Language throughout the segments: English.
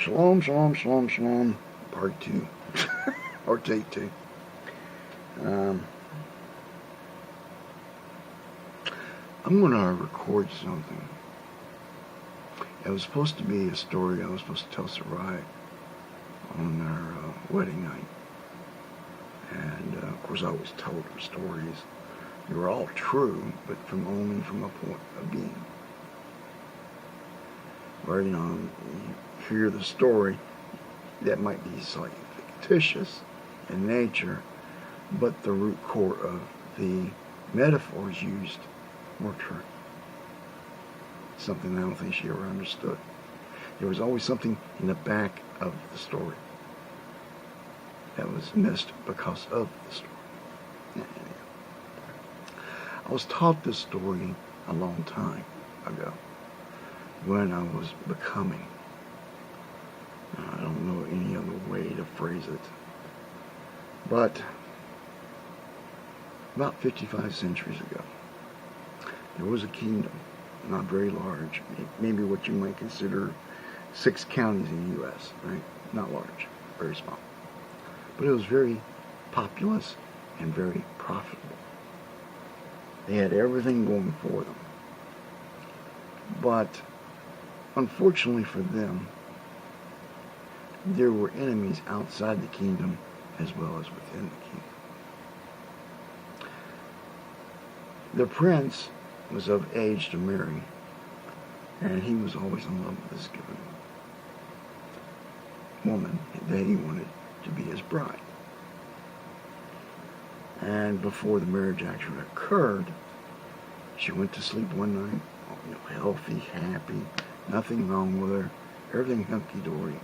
Shalom, shalom, shalom, shalom. Part 2. Or take 2. I'm going to record something. It was supposed to be a story I was supposed to tell Sarraih on our wedding night. And, of course, I always told her stories. They were all true, but only from a point of being. Where, you hear the story, that might be slightly fictitious in nature, but the root core of the metaphors used were true. Something I don't think she ever understood. There was always something in the back of the story that was missed because of the story. I was taught this story a long time ago when I was becoming. I don't know any other way to phrase it. But about 55 centuries ago, there was a kingdom, not very large, maybe what you might consider 6 counties in the U.S., right? Not large, very small. But it was very populous and very profitable. They had everything going for them. But unfortunately for them, there were enemies outside the kingdom as well as within the kingdom. The prince was of age to marry, and he was always in love with this given woman that he wanted to be his bride. And before the marriage actually occurred, she went to sleep one night, healthy, happy, nothing wrong with her, everything hunky-dory.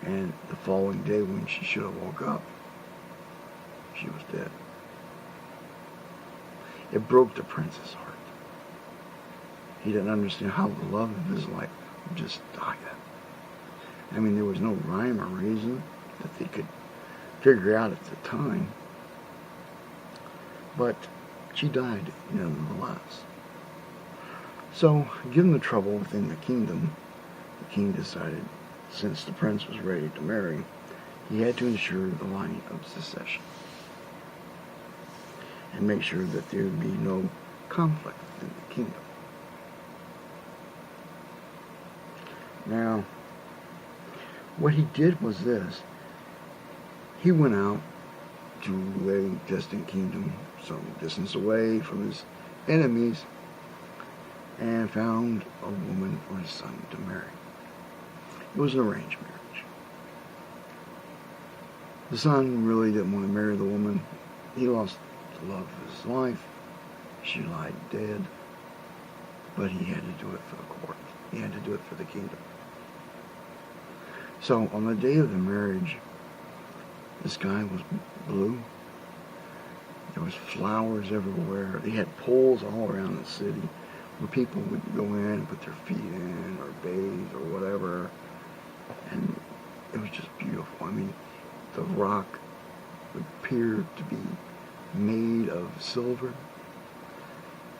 And the following day, when she should have woke up, she was dead. It broke the prince's heart. He didn't understand how the love of his life would just die. I mean, there was no rhyme or reason that they could figure out at the time. But she died nonetheless. So, given the trouble within the kingdom, the king decided, since the prince was ready to marry, he had to ensure the line of succession and make sure that there would be no conflict within the kingdom. Now, what he did was this. He went out to a distant kingdom, some distance away from his enemies, and found a woman for his son to marry. It was an arranged marriage. The son really didn't want to marry the woman. He lost the love of his life. She lied dead. But he had to do it for the court. He had to do it for the kingdom. So on the day of the marriage, the sky was blue. There was flowers everywhere. They had pools all around the city where people would go in and put their feet in or bathe or whatever. And it was just beautiful. I mean, the rock would appear to be made of silver.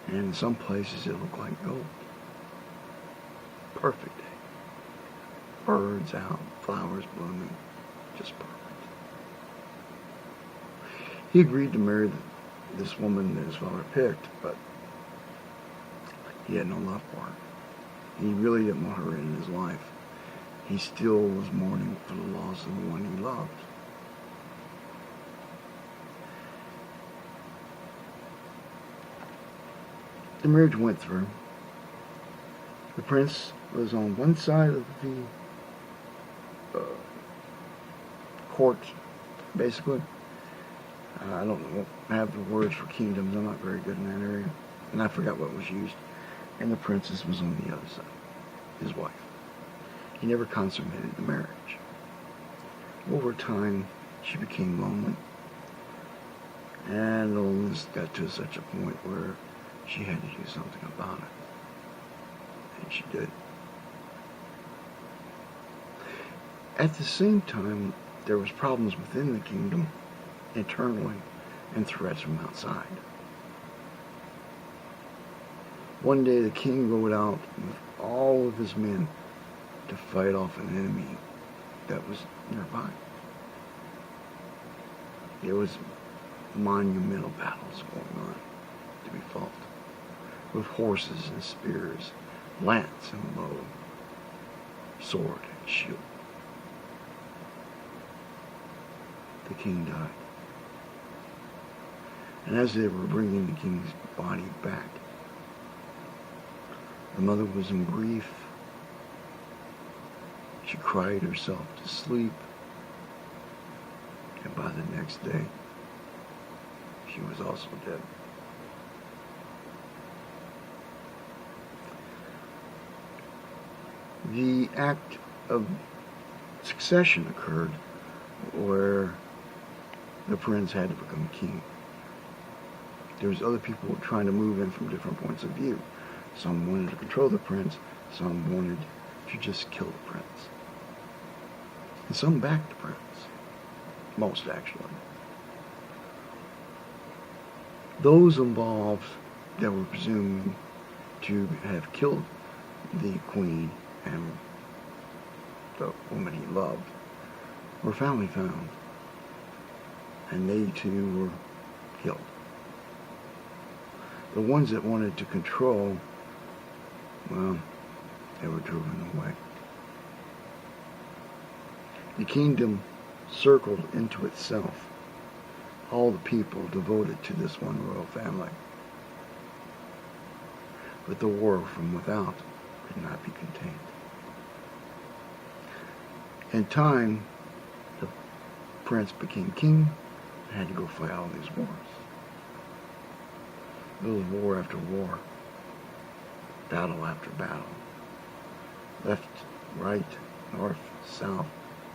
And in some places it looked like gold. Perfect day. Birds out, flowers blooming. Just perfect. He agreed to marry this woman that his father picked, but he had no love for her. He really didn't want her in his life. He still was mourning for the loss of the one he loved. The marriage went through. The prince was on one side of the court, basically. I don't have the words for kingdoms. I'm not very good in that area. And I forgot what was used. And the princess was on the other side, his wife. He never consummated the marriage. Over time, she became lonely. And loneliness got to such a point where she had to do something about it. And she did. At the same time, there was problems within the kingdom, internally, and threats from outside. One day the king rode out with all of his men to fight off an enemy that was nearby. There was monumental battles going on to be fought, with horses and spears, lance and bow, sword and shield. The king died. And as they were bringing the king's body back, the mother was in grief. She cried herself to sleep, and by the next day, she was also dead. The act of succession occurred where the prince had to become king. There was other people trying to move in from different points of view. Some wanted to control the prince, some wanted to just kill the prince. And some backed the prince. Most, actually. Those involved that were presumed to have killed the queen and the woman he loved were finally found, and they too were killed. The ones that wanted to control, well, they were driven away. The kingdom circled into itself all the people devoted to this one royal family. But the war from without could not be contained. In time, the prince became king and had to go fight all these wars. It was war after war, battle after battle, left, right, north, south,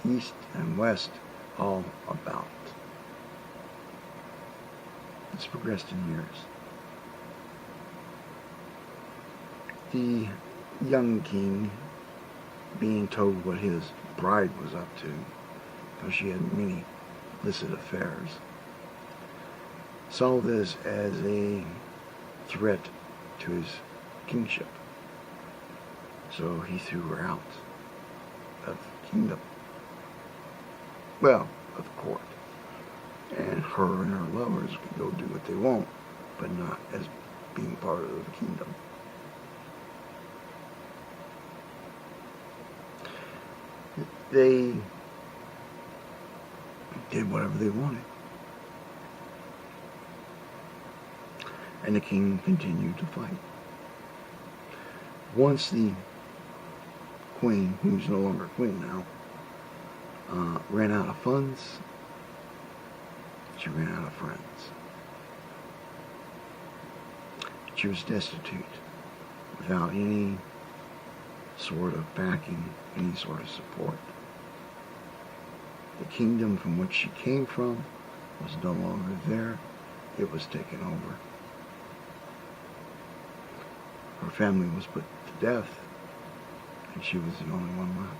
east, and west, all about. This progressed in years. The young king, being told what his bride was up to, because she had many illicit affairs, saw this as a threat to his kingship. So he threw her out of the kingdom. Well, of the court. And her and her lovers could go do what they want, but not as being part of the kingdom. They did whatever they wanted. And the king continued to fight. Once the queen, who's no longer queen now, ran out of funds, she ran out of friends. She was destitute, without any sort of backing, any sort of support. The kingdom from which she came from was no longer there. It was taken over. Her family was put to death, and she was the only one left.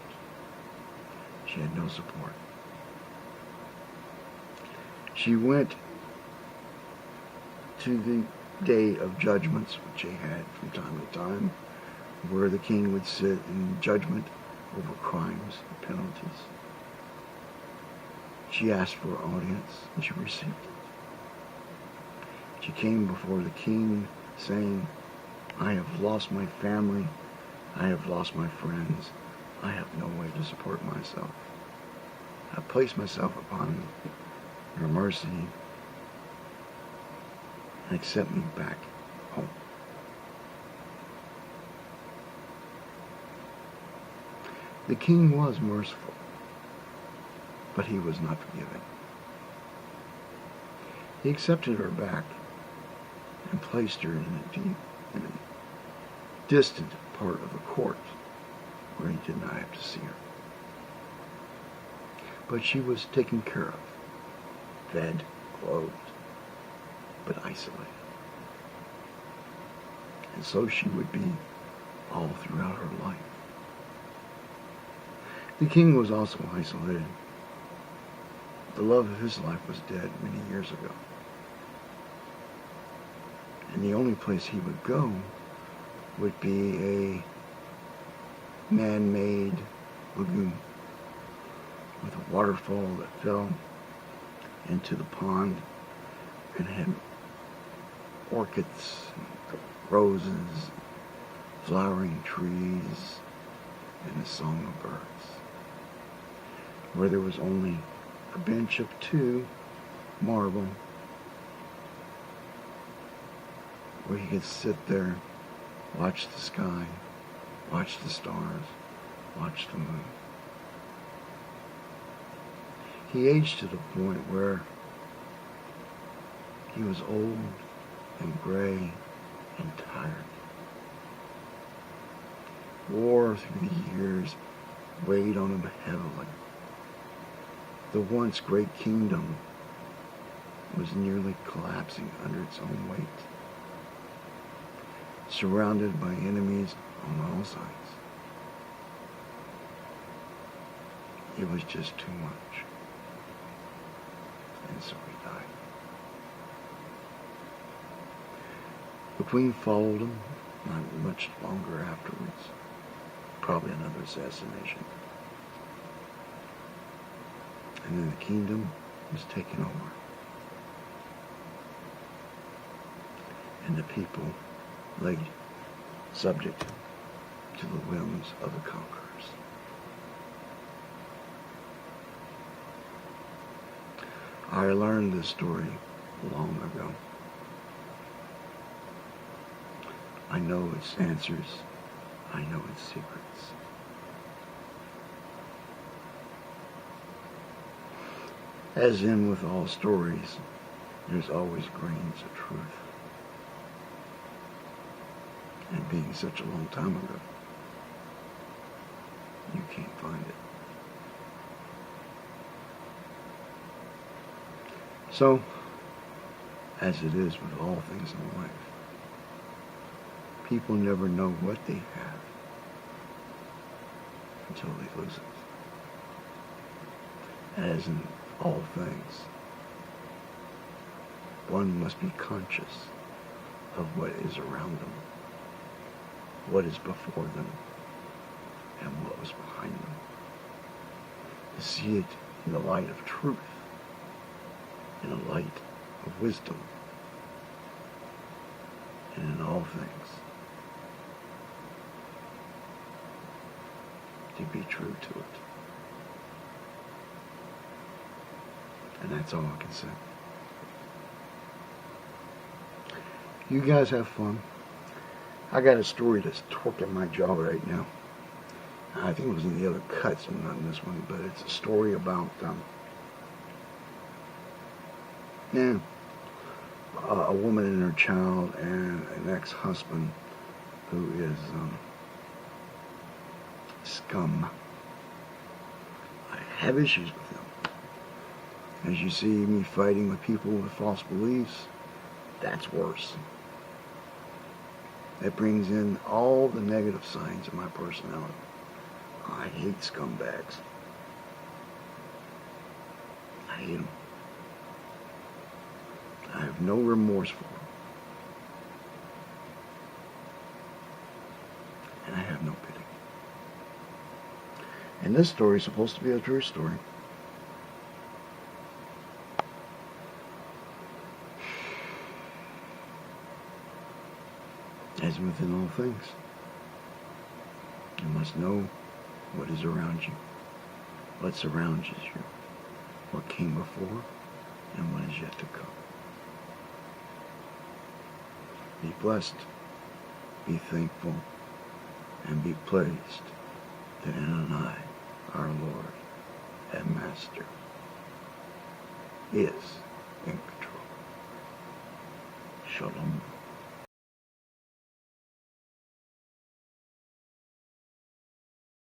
She had no support. She went to the day of judgments, which they had from time to time, where the king would sit in judgment over crimes and penalties. She asked for an audience, and she received it. She came before the king saying, I have lost my family, I have lost my friends, I have no way to support myself. I place myself upon your mercy and accept me back home. The king was merciful, but he was not forgiving. He accepted her back and placed her in a distant part of the court where he did not have to see her. But she was taken care of, fed, clothed, but isolated. And so she would be all throughout her life. The king was also isolated. The love of his life was dead many years ago. And the only place he would go would be a man-made lagoon with a waterfall that fell into the pond and had orchids, roses, flowering trees, and the song of birds, where there was only a bench of 2 marble where he could sit there, watch the sky, watch the stars, watch the moon. He aged to the point where he was old and gray and tired. War through the years weighed on him heavily. The once great kingdom was nearly collapsing under its own weight, surrounded by enemies on all sides. It was just too much. And so he died. The queen followed him not much longer afterwards. Probably another assassination. And then the kingdom was taken over. And the people laid subject to the whims of the conquerors. I learned this story long ago. I know its answers. I know its secrets. As in with all stories, there's always grains of truth. And being such a long time ago, you can't find it. So, as it is with all things in life, people never know what they have until they lose it. As in all things, one must be conscious of what is around them, what is before them, and what was behind them. To see it in the light of truth, in the light of wisdom, and in all things, to be true to it. And that's all I can say. You guys have fun. I got a story that's torquing my jaw right now. I think it was in the other cuts, and not in this one, but it's a story about a woman and her child and an ex-husband who is scum. I have issues with him. As you see me fighting with people with false beliefs, that's worse. That brings in all the negative signs of my personality. I hate scumbags. I hate them. I have no remorse for them. And I have no pity. And this story is supposed to be a true story. As within all things, you must know what is around you, what surrounds you, what came before, and what is yet to come. Be blessed, be thankful, and be pleased that Adonai, our Lord and Master, is in control. Shalom.